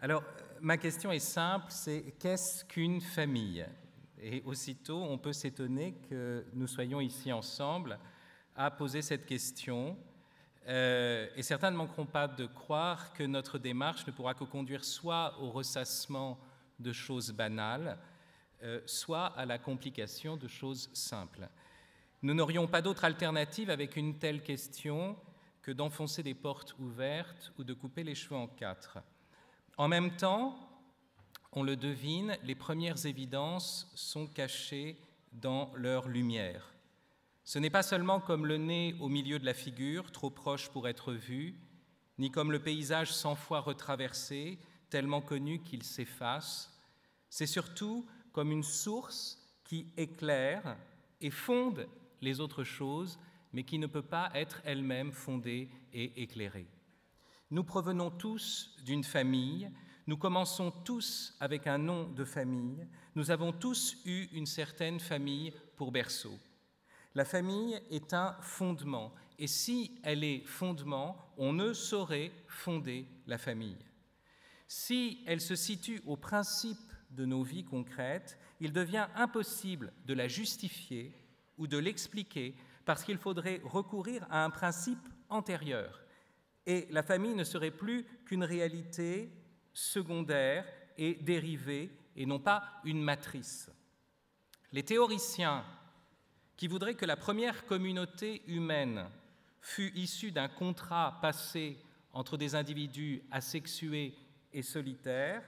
Alors, ma question est simple, c'est qu'est-ce qu'une famille? Et aussitôt, on peut s'étonner que nous soyons ici ensemble à poser cette question. Et certains ne manqueront pas de croire que notre démarche ne pourra que conduire soit au ressassement de choses banales, soit à la complication de choses simples. Nous n'aurions pas d'autre alternative avec une telle question que d'enfoncer des portes ouvertes ou de couper les cheveux en quatre. En même temps, on le devine, les premières évidences sont cachées dans leur lumière. Ce n'est pas seulement comme le nez au milieu de la figure, trop proche pour être vu, ni comme le paysage 100 fois retraversé, tellement connu qu'il s'efface. C'est surtout comme une source qui éclaire et fonde les autres choses, mais qui ne peut pas être elle-même fondée et éclairée. Nous provenons tous d'une famille, nous commençons tous avec un nom de famille, nous avons tous eu une certaine famille pour berceau. La famille est un fondement, et si elle est fondement, on ne saurait fonder la famille. Si elle se situe au principe de nos vies concrètes, il devient impossible de la justifier ou de l'expliquer parce qu'il faudrait recourir à un principe antérieur. Et la famille ne serait plus qu'une réalité secondaire et dérivée, et non pas une matrice. Les théoriciens qui voudraient que la première communauté humaine fût issue d'un contrat passé entre des individus asexués et solitaires,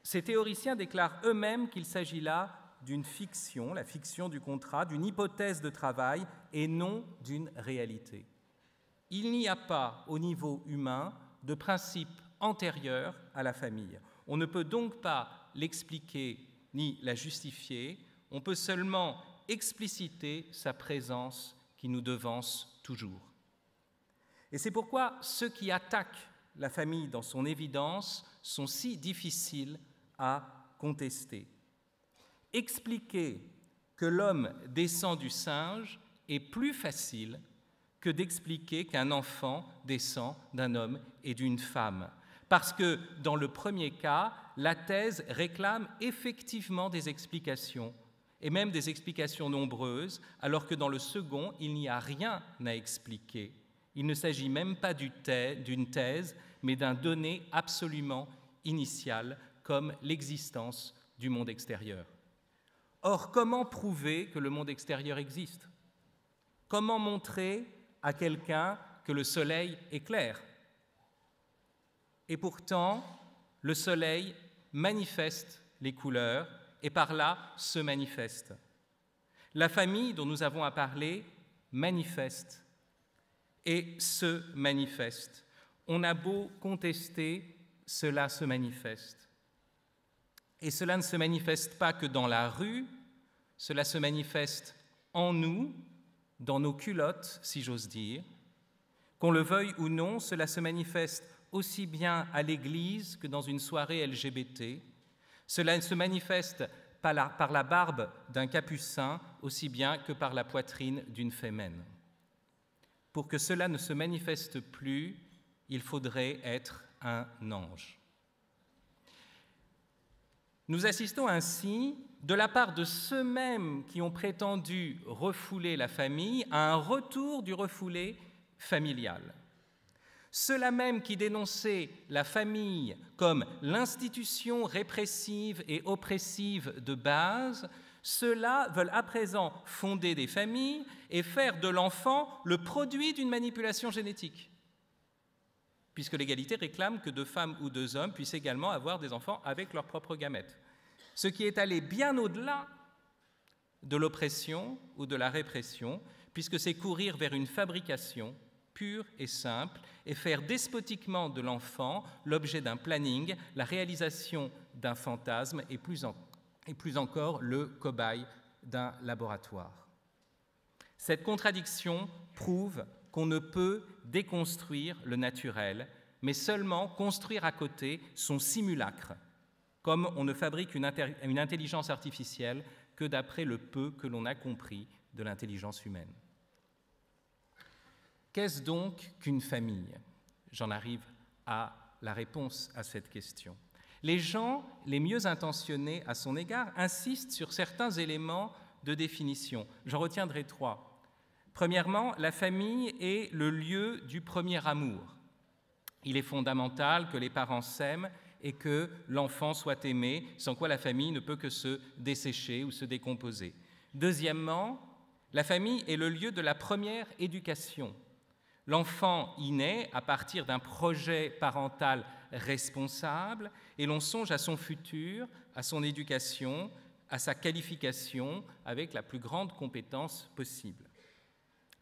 ces théoriciens déclarent eux-mêmes qu'il s'agit là d'une fiction, la fiction du contrat, d'une hypothèse de travail et non d'une réalité. Il n'y a pas, au niveau humain, de principe antérieur à la famille. On ne peut donc pas l'expliquer ni la justifier, on peut seulement expliciter sa présence qui nous devance toujours. Et c'est pourquoi ceux qui attaquent la famille dans son évidence sont si difficiles à contester. Expliquer que l'homme descend du singe est plus facile que d'expliquer qu'un enfant descend d'un homme et d'une femme. Parce que dans le premier cas, la thèse réclame effectivement des explications, et même des explications nombreuses, alors que dans le second, il n'y a rien à expliquer. Il ne s'agit même pas d'une thèse, mais d'un donné absolument initial, comme l'existence du monde extérieur. Or, comment prouver que le monde extérieur existe? Comment montrer à quelqu'un que le soleil est clair? Et pourtant, le soleil manifeste les couleurs et par là se manifeste. La famille dont nous avons à parler manifeste et se manifeste. On a beau contester, cela se manifeste. Et cela ne se manifeste pas que dans la rue, cela se manifeste en nous, dans nos culottes, si j'ose dire. Qu'on le veuille ou non, cela se manifeste aussi bien à l'église que dans une soirée LGBT. Cela se manifeste par la barbe d'un capucin aussi bien que par la poitrine d'une fémène. Pour que cela ne se manifeste plus, il faudrait être un ange. Nous assistons ainsi, de la part de ceux-mêmes qui ont prétendu refouler la famille, à un retour du refoulé familial. Ceux-là même qui dénonçaient la famille comme l'institution répressive et oppressive de base, ceux-là veulent à présent fonder des familles et faire de l'enfant le produit d'une manipulation génétique, puisque l'égalité réclame que 2 femmes ou 2 hommes puissent également avoir des enfants avec leurs propres gamètes. Ce qui est allé bien au-delà de l'oppression ou de la répression, puisque c'est courir vers une fabrication pure et simple et faire despotiquement de l'enfant l'objet d'un planning, la réalisation d'un fantasme et plus encore le cobaye d'un laboratoire. Cette contradiction prouve qu'on ne peut déconstruire le naturel, mais seulement construire à côté son simulacre, comme on ne fabrique une intelligence artificielle que d'après le peu que l'on a compris de l'intelligence humaine. Qu'est-ce donc qu'une famille? J'en arrive à la réponse à cette question. Les gens les mieux intentionnés à son égard insistent sur certains éléments de définition. J'en retiendrai 3. Premièrement, la famille est le lieu du premier amour. Il est fondamental que les parents s'aiment et que l'enfant soit aimé, sans quoi la famille ne peut que se dessécher ou se décomposer. Deuxièmement, la famille est le lieu de la première éducation. L'enfant y naît à partir d'un projet parental responsable et l'on songe à son futur, à son éducation, à sa qualification avec la plus grande compétence possible.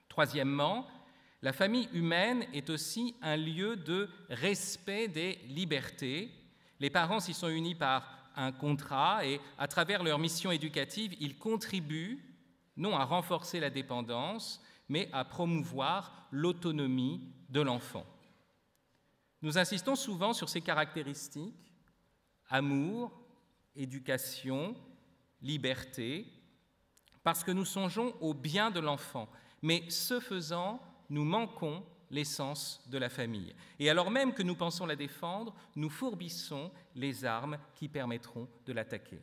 Troisièmement, la famille humaine est aussi un lieu de respect des libertés. Les parents s'y sont unis par un contrat et, à travers leur mission éducative, ils contribuent non à renforcer la dépendance, mais à promouvoir l'autonomie de l'enfant. Nous insistons souvent sur ces caractéristiques, amour, éducation, liberté, parce que nous songeons au bien de l'enfant. Mais ce faisant, nous manquons l'essence de la famille. Et alors même que nous pensons la défendre, nous fourbissons les armes qui permettront de l'attaquer.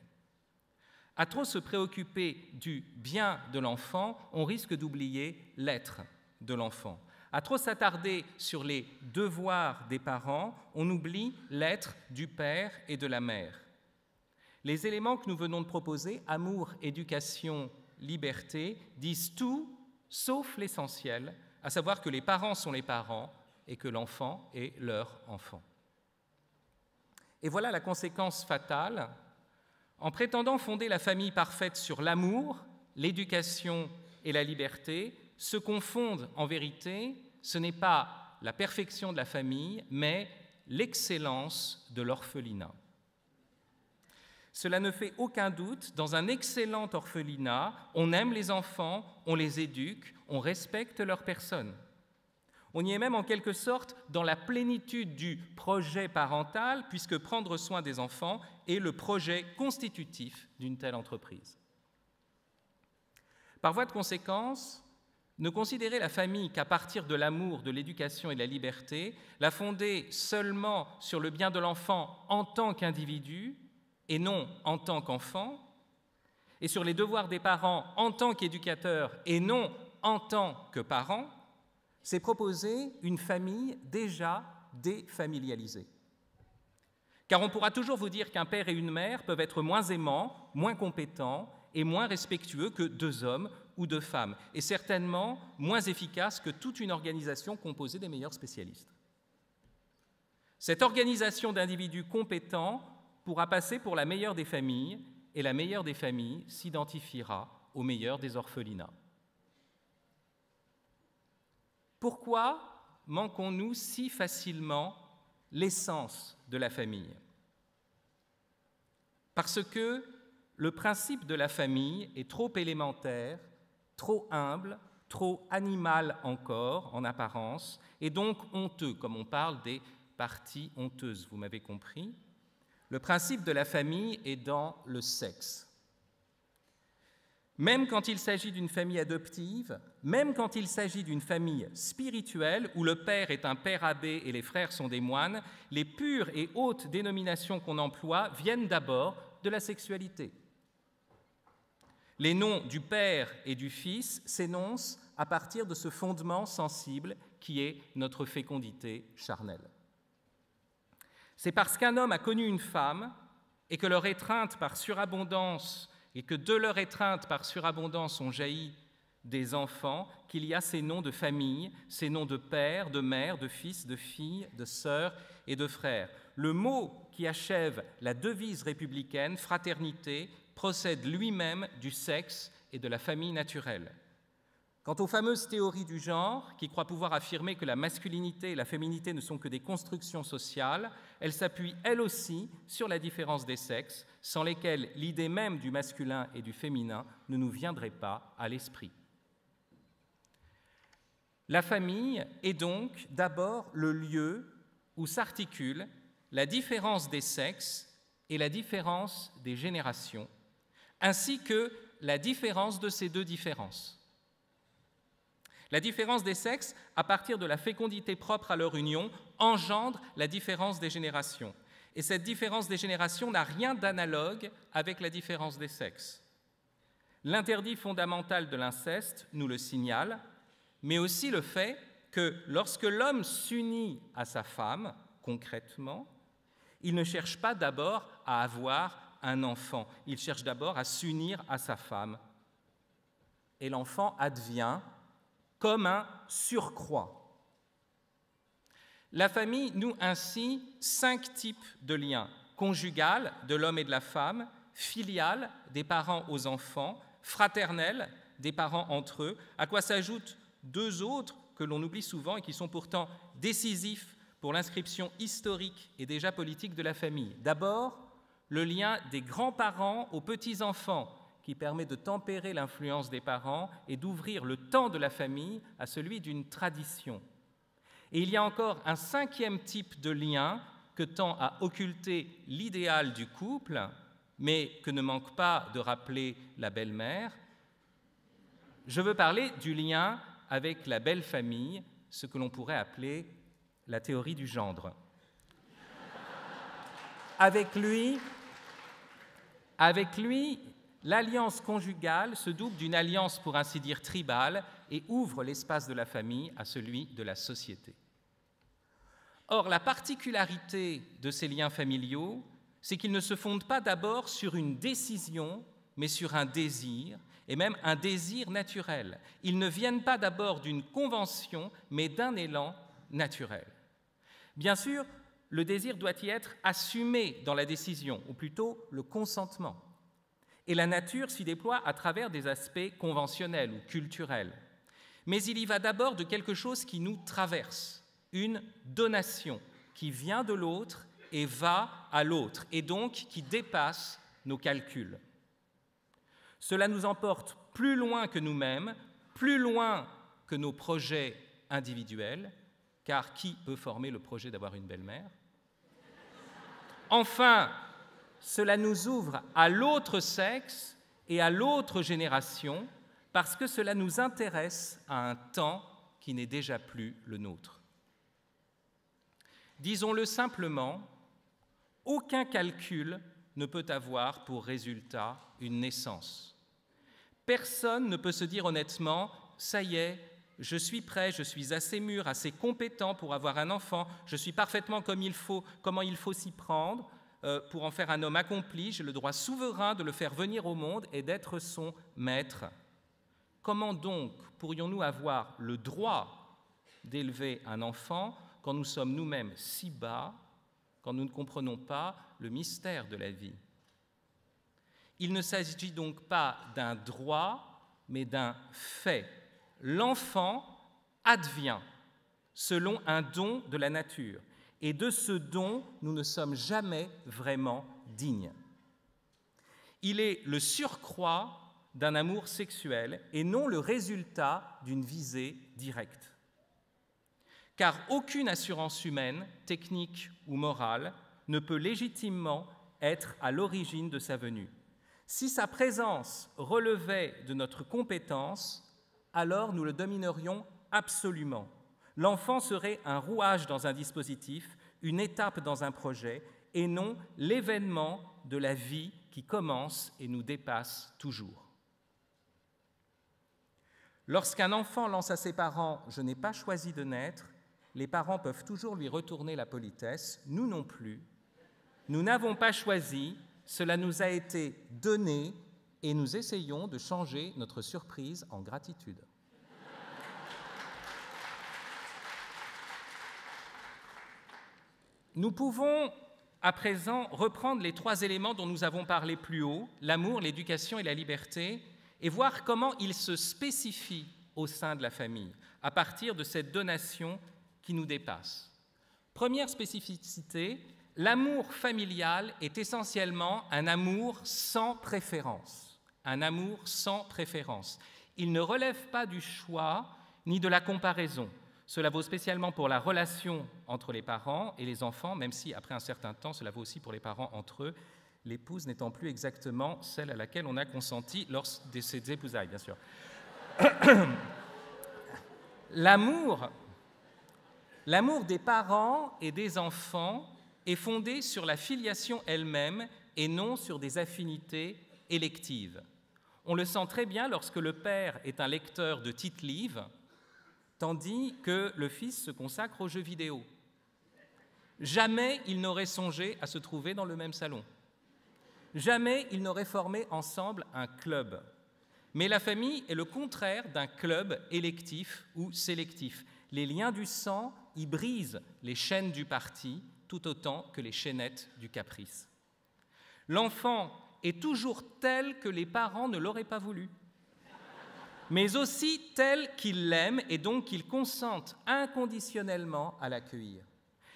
À trop se préoccuper du bien de l'enfant, on risque d'oublier l'être de l'enfant. À trop s'attarder sur les devoirs des parents, on oublie l'être du père et de la mère. Les éléments que nous venons de proposer, amour, éducation, liberté, disent tout sauf l'essentiel, à savoir que les parents sont les parents et que l'enfant est leur enfant. Et voilà la conséquence fatale. En prétendant fonder la famille parfaite sur l'amour, l'éducation et la liberté, se confondent en vérité, ce n'est pas la perfection de la famille, mais l'excellence de l'orphelinat. Cela ne fait aucun doute, dans un excellent orphelinat, on aime les enfants, on les éduque, on respecte leur personne. On y est même en quelque sorte dans la plénitude du projet parental, puisque prendre soin des enfants est le projet constitutif d'une telle entreprise. Par voie de conséquence, ne considérer la famille qu'à partir de l'amour, de l'éducation et de la liberté, la fonder seulement sur le bien de l'enfant en tant qu'individu et non en tant qu'enfant, et sur les devoirs des parents en tant qu'éducateurs et non en tant que parents, c'est proposer une famille déjà défamilialisée. Car on pourra toujours vous dire qu'un père et une mère peuvent être moins aimants, moins compétents et moins respectueux que 2 hommes ou 2 femmes, et certainement moins efficaces que toute une organisation composée des meilleurs spécialistes. Cette organisation d'individus compétents pourra passer pour la meilleure des familles, et la meilleure des familles s'identifiera au meilleur des orphelinats. Pourquoi manquons-nous si facilement l'essence de la famille? Parce que le principe de la famille est trop élémentaire, trop humble, trop animal encore en apparence, et donc honteux, comme on parle des parties honteuses, vous m'avez compris. Le principe de la famille est dans le sexe. Même quand il s'agit d'une famille adoptive, même quand il s'agit d'une famille spirituelle où le père est un père abbé et les frères sont des moines, les pures et hautes dénominations qu'on emploie viennent d'abord de la sexualité. Les noms du Père et du Fils s'énoncent à partir de ce fondement sensible qui est notre fécondité charnelle. C'est parce qu'un homme a connu une femme et que leur étreinte par surabondance et que de leur étreinte par surabondance ont jailli des enfants qu'il y a ces noms de famille, ces noms de père, de mère, de fils, de fille, de sœur et de frère. Le mot qui achève la devise républicaine, fraternité, procède lui-même du sexe et de la famille naturelle. Quant aux fameuses théories du genre, qui croient pouvoir affirmer que la masculinité et la féminité ne sont que des constructions sociales, elles s'appuient elles aussi sur la différence des sexes, sans lesquelles l'idée même du masculin et du féminin ne nous viendrait pas à l'esprit. La famille est donc d'abord le lieu où s'articulent la différence des sexes et la différence des générations, ainsi que la différence de ces 2 différences. La différence des sexes, à partir de la fécondité propre à leur union, engendre la différence des générations. Et cette différence des générations n'a rien d'analogue avec la différence des sexes. L'interdit fondamental de l'inceste nous le signale, mais aussi le fait que lorsque l'homme s'unit à sa femme, concrètement, il ne cherche pas d'abord à avoir un enfant, il cherche d'abord à s'unir à sa femme. Et l'enfant advient comme un surcroît. La famille noue ainsi 5 types de liens: conjugal, de l'homme et de la femme; filial, des parents aux enfants; fraternel, des parents entre eux, à quoi s'ajoutent 2 autres que l'on oublie souvent et qui sont pourtant décisifs pour l'inscription historique et déjà politique de la famille. D'abord, le lien des grands-parents aux petits-enfants, qui permet de tempérer l'influence des parents et d'ouvrir le temps de la famille à celui d'une tradition. Et il y a encore un 5e type de lien que tend à occulter l'idéal du couple, mais que ne manque pas de rappeler la belle-mère. Je veux parler du lien avec la belle famille, ce que l'on pourrait appeler la théorie du gendre. Avec lui, l'alliance conjugale se double d'une alliance, pour ainsi dire, tribale et ouvre l'espace de la famille à celui de la société. Or, la particularité de ces liens familiaux, c'est qu'ils ne se fondent pas d'abord sur une décision, mais sur un désir, et même un désir naturel. Ils ne viennent pas d'abord d'une convention, mais d'un élan naturel. Bien sûr, le désir doit y être assumé dans la décision, ou plutôt le consentement. Et la nature s'y déploie à travers des aspects conventionnels ou culturels. Mais il y va d'abord de quelque chose qui nous traverse, une donation qui vient de l'autre et va à l'autre, et donc qui dépasse nos calculs. Cela nous emporte plus loin que nous-mêmes, plus loin que nos projets individuels, car qui peut former le projet d'avoir une belle-mère? Enfin, cela nous ouvre à l'autre sexe et à l'autre génération, parce que cela nous intéresse à un temps qui n'est déjà plus le nôtre. Disons-le simplement, aucun calcul ne peut avoir pour résultat une naissance. Personne ne peut se dire honnêtement « ça y est, je suis prêt, je suis assez mûr, assez compétent pour avoir un enfant, je suis parfaitement comment il faut s'y prendre pour en faire un homme accompli, j'ai le droit souverain de le faire venir au monde et d'être son maître. » Comment donc pourrions-nous avoir le droit d'élever un enfant quand nous sommes nous-mêmes si bas, quand nous ne comprenons pas le mystère de la vie? Il ne s'agit donc pas d'un droit, mais d'un fait. L'enfant advient selon un don de la nature, et de ce don, nous ne sommes jamais vraiment dignes. Il est le surcroît d'un amour sexuel et non le résultat d'une visée directe. Car aucune assurance humaine, technique ou morale, ne peut légitimement être à l'origine de sa venue. Si sa présence relevait de notre compétence, alors nous le dominerions absolument. L'enfant serait un rouage dans un dispositif, une étape dans un projet, et non l'événement de la vie qui commence et nous dépasse toujours. Lorsqu'un enfant lance à ses parents « je n'ai pas choisi de naître », les parents peuvent toujours lui retourner la politesse. Nous non plus. Nous n'avons pas choisi, cela nous a été donné et nous essayons de changer notre surprise en gratitude. Nous pouvons à présent reprendre les 3 éléments dont nous avons parlé plus haut, l'amour, l'éducation et la liberté, et voir comment ils se spécifient au sein de la famille, à partir de cette donation qui nous dépasse. Première spécificité, l'amour familial est essentiellement un amour sans préférence. Un amour sans préférence. Il ne relève pas du choix ni de la comparaison. Cela vaut spécialement pour la relation entre les parents et les enfants, même si, après un certain temps, cela vaut aussi pour les parents entre eux, l'épouse n'étant plus exactement celle à laquelle on a consenti lors de ces épousailles, bien sûr. L'amour des parents et des enfants est fondée sur la filiation elle-même et non sur des affinités électives. On le sent très bien lorsque le père est un lecteur de tite-livres, tandis que le fils se consacre aux jeux vidéo. Jamais ils n'auraient songé à se trouver dans le même salon. Jamais ils n'auraient formé ensemble un club. Mais la famille est le contraire d'un club électif ou sélectif. Les liens du sang y brisent les chaînes du parti tout autant que les chaînettes du caprice. L'enfant est toujours tel que les parents ne l'auraient pas voulu, mais aussi tel qu'ils l'aiment et donc qu'ils consentent inconditionnellement à l'accueillir.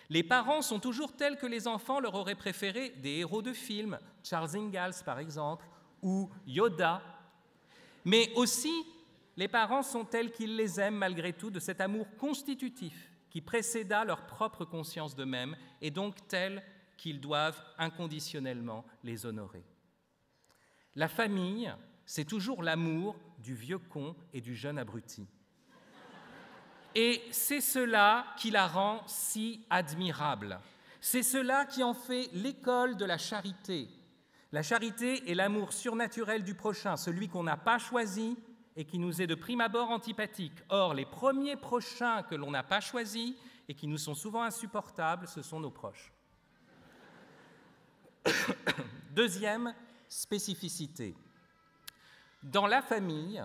Les parents sont toujours tels que les enfants leur auraient préféré des héros de films, Charles Ingalls par exemple, ou Yoda. Mais aussi, les parents sont tels qu'ils les aiment malgré tout de cet amour constitutif qui précéda leur propre conscience d'eux-mêmes et donc tels qu'ils doivent inconditionnellement les honorer. La famille, c'est toujours l'amour du vieux con et du jeune abruti. Et c'est cela qui la rend si admirable. C'est cela qui en fait l'école de la charité. La charité est l'amour surnaturel du prochain, celui qu'on n'a pas choisi et qui nous est de prime abord antipathique. Or, les premiers prochains que l'on n'a pas choisis et qui nous sont souvent insupportables, ce sont nos proches. Deuxième spécificité. Dans la famille,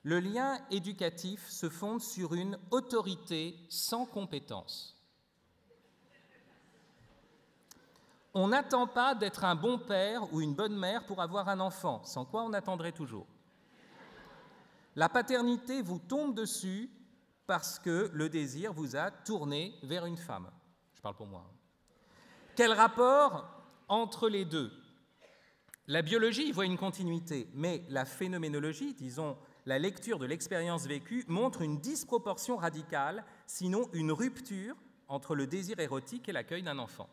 le lien éducatif se fonde sur une autorité sans compétence. On n'attend pas d'être un bon père ou une bonne mère pour avoir un enfant, sans quoi on attendrait toujours. La paternité vous tombe dessus parce que le désir vous a tourné vers une femme. Je parle pour moi. Quel rapport entre les deux? La biologie y voit une continuité, mais la phénoménologie, disons, la lecture de l'expérience vécue montre une disproportion radicale, sinon une rupture entre le désir érotique et l'accueil d'un enfant.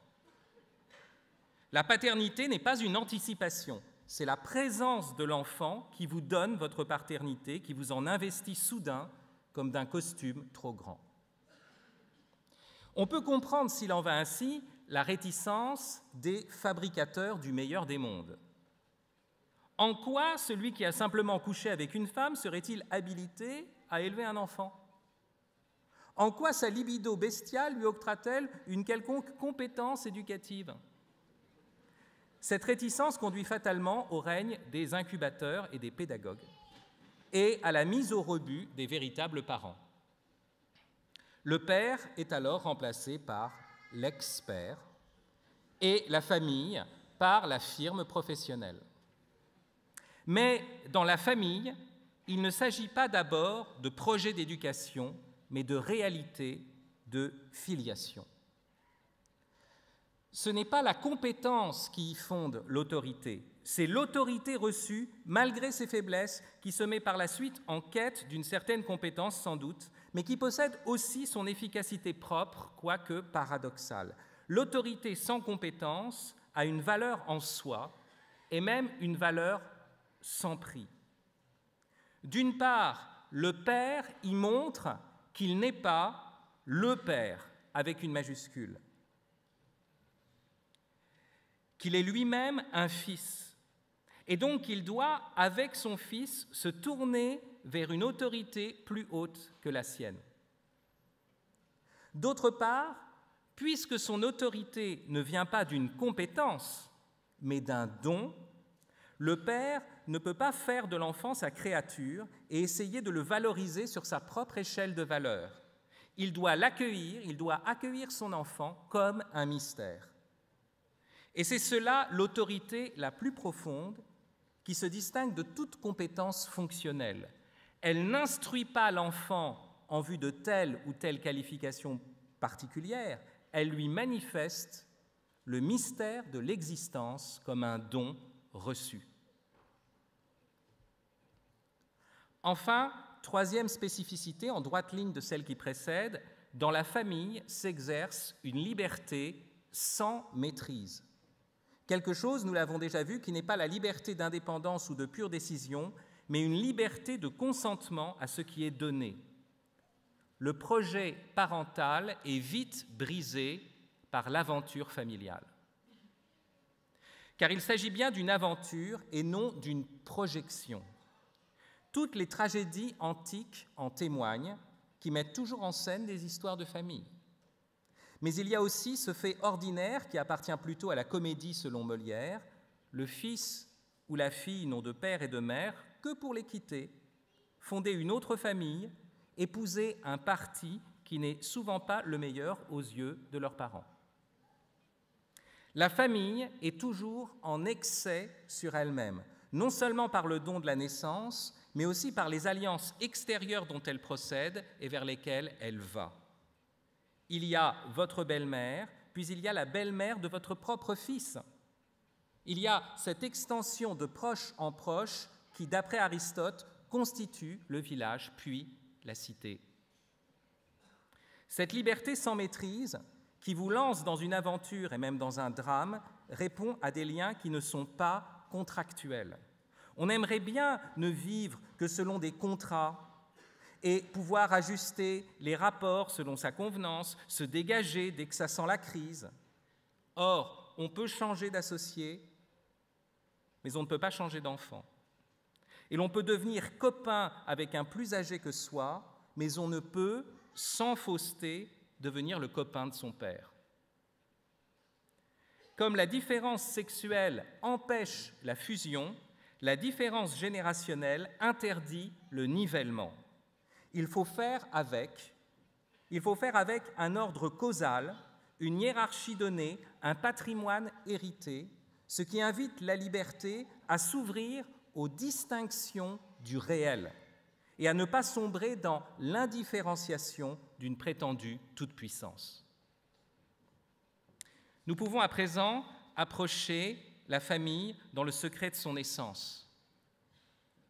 La paternité n'est pas une anticipation, c'est la présence de l'enfant qui vous donne votre paternité, qui vous en investit soudain comme d'un costume trop grand. On peut comprendre, s'il en va ainsi, la réticence des fabricateurs du meilleur des mondes. En quoi celui qui a simplement couché avec une femme serait-il habilité à élever un enfant? En quoi sa libido bestiale lui octroie-t-elle une quelconque compétence éducative? Cette réticence conduit fatalement au règne des incubateurs et des pédagogues et à la mise au rebut des véritables parents. Le père est alors remplacé par l'ex-père et la famille par la firme professionnelle. Mais dans la famille, il ne s'agit pas d'abord de projet d'éducation, mais de réalité de filiation. Ce n'est pas la compétence qui y fonde l'autorité, c'est l'autorité reçue, malgré ses faiblesses, qui se met par la suite en quête d'une certaine compétence sans doute, mais qui possède aussi son efficacité propre, quoique paradoxale. L'autorité sans compétence a une valeur en soi, et même une valeur sans prix. D'une part, le père y montre qu'il n'est pas le père, avec une majuscule, qu'il est lui-même un fils, et donc il doit, avec son fils, se tourner vers une autorité plus haute que la sienne. D'autre part, puisque son autorité ne vient pas d'une compétence, mais d'un don, le père ne peut pas faire de l'enfant sa créature et essayer de le valoriser sur sa propre échelle de valeur. Il doit l'accueillir, il doit accueillir son enfant comme un mystère. Et c'est cela l'autorité la plus profonde qui se distingue de toute compétence fonctionnelle. Elle n'instruit pas l'enfant en vue de telle ou telle qualification particulière, elle lui manifeste le mystère de l'existence comme un don reçu. Enfin, troisième spécificité, en droite ligne de celle qui précède, dans la famille s'exerce une liberté sans maîtrise. Quelque chose, nous l'avons déjà vu, qui n'est pas la liberté d'indépendance ou de pure décision, mais une liberté de consentement à ce qui est donné. Le projet parental est vite brisé par l'aventure familiale. Car il s'agit bien d'une aventure et non d'une projection. Toutes les tragédies antiques en témoignent, qui mettent toujours en scène des histoires de famille. Mais il y a aussi ce fait ordinaire qui appartient plutôt à la comédie selon Molière, le fils ou la fille n'ont de père et de mère que pour les quitter, fonder une autre famille, épouser un parti qui n'est souvent pas le meilleur aux yeux de leurs parents. La famille est toujours en excès sur elle-même, non seulement par le don de la naissance, mais aussi par les alliances extérieures dont elle procède et vers lesquelles elle va. Il y a votre belle-mère, puis il y a la belle-mère de votre propre fils. Il y a cette extension de proche en proche qui, d'après Aristote, constitue le village, puis la cité. Cette liberté sans maîtrise, qui vous lance dans une aventure et même dans un drame, répond à des liens qui ne sont pas contractuels. On aimerait bien ne vivre que selon des contrats et pouvoir ajuster les rapports selon sa convenance, se dégager dès que ça sent la crise. Or, on peut changer d'associé, mais on ne peut pas changer d'enfant. Et l'on peut devenir copain avec un plus âgé que soi, mais on ne peut, sans fausseté, devenir le copain de son père. Comme la différence sexuelle empêche la fusion, la différence générationnelle interdit le nivellement. Il faut faire avec un ordre causal, une hiérarchie donnée, un patrimoine hérité, ce qui invite la liberté à s'ouvrir aux distinctions du réel et à ne pas sombrer dans l'indifférenciation d'une prétendue toute-puissance. Nous pouvons à présent approcher la famille dans le secret de son essence.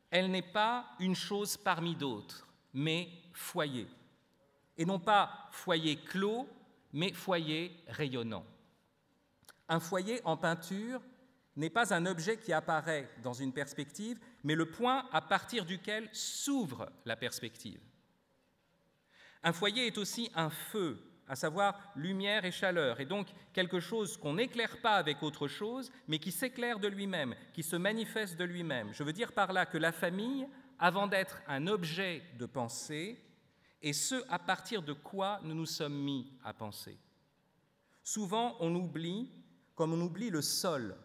Elle n'est pas une chose parmi d'autres, mais foyer. Et non pas foyer clos, mais foyer rayonnant. Un foyer en peinture n'est pas un objet qui apparaît dans une perspective, mais le point à partir duquel s'ouvre la perspective. Un foyer est aussi un feu, à savoir lumière et chaleur, et donc quelque chose qu'on n'éclaire pas avec autre chose, mais qui s'éclaire de lui-même, qui se manifeste de lui-même. Je veux dire par là que la famille, avant d'être un objet de pensée, est ce à partir de quoi nous nous sommes mis à penser. Souvent, on oublie, comme on oublie le sol,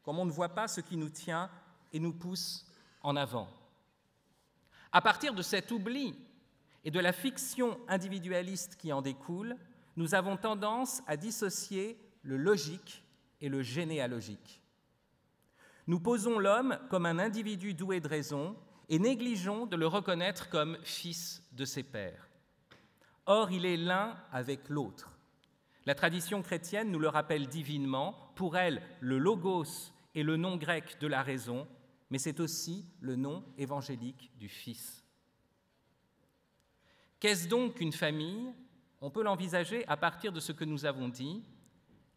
comme on ne voit pas ce qui nous tient et nous pousse en avant. À partir de cet oubli et de la fiction individualiste qui en découle, nous avons tendance à dissocier le logique et le généalogique. Nous posons l'homme comme un individu doué de raison et négligeons de le reconnaître comme fils de ses pères. Or, il est l'un avec l'autre. La tradition chrétienne nous le rappelle divinement. Pour elle, le logos est le nom grec de la raison, mais c'est aussi le nom évangélique du Fils. Qu'est-ce donc qu'une famille ? On peut l'envisager à partir de ce que nous avons dit.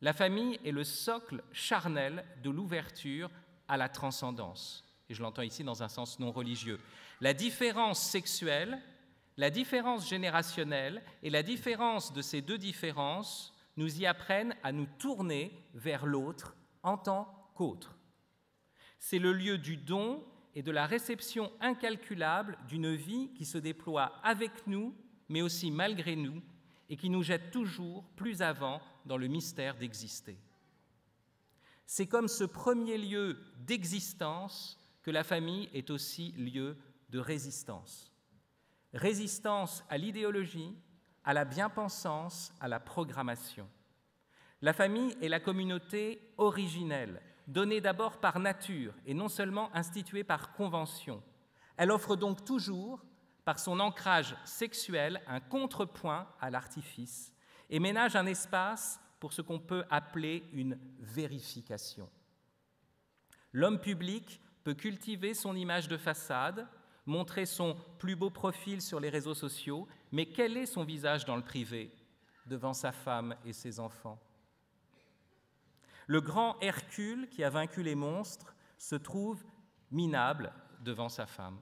La famille est le socle charnel de l'ouverture à la transcendance. Et je l'entends ici dans un sens non religieux. La différence sexuelle, la différence générationnelle et la différence de ces deux différences nous y apprennent à nous tourner vers l'autre en tant qu'autre. C'est le lieu du don et de la réception incalculable d'une vie qui se déploie avec nous, mais aussi malgré nous, et qui nous jette toujours plus avant dans le mystère d'exister. C'est comme ce premier lieu d'existence que la famille est aussi lieu de résistance. Résistance à l'idéologie, à la bien-pensance, à la programmation. La famille est la communauté originelle, donnée d'abord par nature et non seulement instituée par convention. Elle offre donc toujours, par son ancrage sexuel, un contrepoint à l'artifice et ménage un espace pour ce qu'on peut appeler une vérification. L'homme public peut cultiver son image de façade, montrer son plus beau profil sur les réseaux sociaux, mais quel est son visage dans le privé, devant sa femme et ses enfants ? Le grand Hercule qui a vaincu les monstres se trouve minable devant sa femme.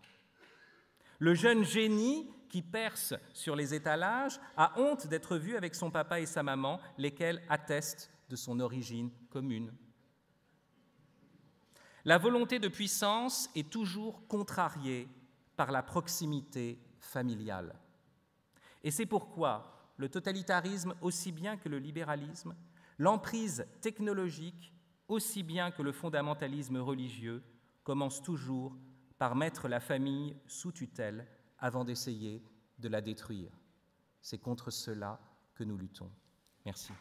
Le jeune génie qui perce sur les étalages a honte d'être vu avec son papa et sa maman, lesquels attestent de son origine commune. La volonté de puissance est toujours contrariée par la proximité familiale. Et c'est pourquoi le totalitarisme, aussi bien que le libéralisme, l'emprise technologique, aussi bien que le fondamentalisme religieux, commence toujours par mettre la famille sous tutelle avant d'essayer de la détruire. C'est contre cela que nous luttons. Merci.